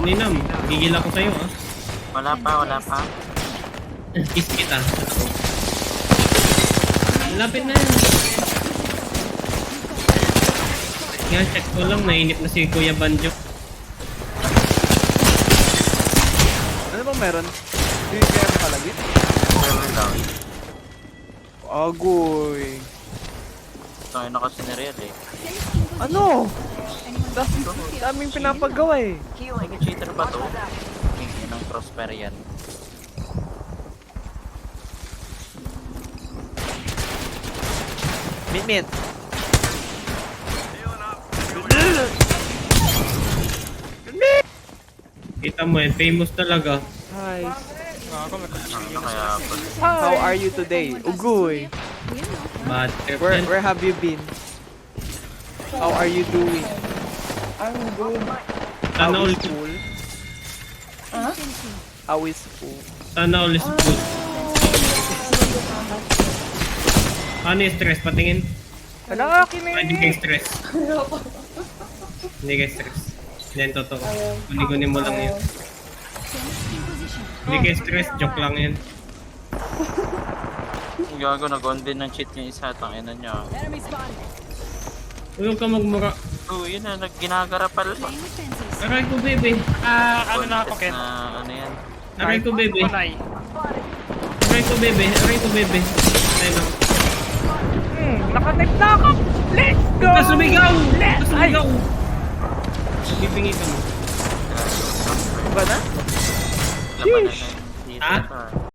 Ninam, gigil ako sa'yo ah. Wala pa. Kiss kita. Lapit na yan. Nga, check ko lang, nainip na si Kuya Banjo. Ano bang meron? Hindi kaya makalagit? Meron lang. Agoy. Tayo na kasi ni Real eh. Ano? Daming pinapagawa eh. Nag-cheater ba to? King ng Prosper yan. Mint. Kita mo eh, famous talaga. Hi. Ano kaya pa? How are you today? Ugoy. But, Where have you been? How are you doing? I'm good. How sana all, is school? Huh? How is school? sana all is good. Ano yung stress? Patingin? Wala ka Hindi kayo stress. Hindi kayo stress. Hindi, totoo. Kunin mo lang yun. Hindi kayo stress, joke lang yun. Ang gago, nag-on din ng cheat yung isa. Tangina niya. Huwag ka magmura. Oo, yun na. Ginagarapal pa. Aray ko, bebe. Ano na ako, Ken? Ano yan? Aray ko, bebe. Kunay. Aray ko, bebe. Aray ko, bebe. Ayun lang. Nakatype na ako! Let's go! Huwag ka sumigaw! Huwag ka sumigaw! Bibingi ka mo. Ba na? Laban na ng cheater. Ha? to, ah.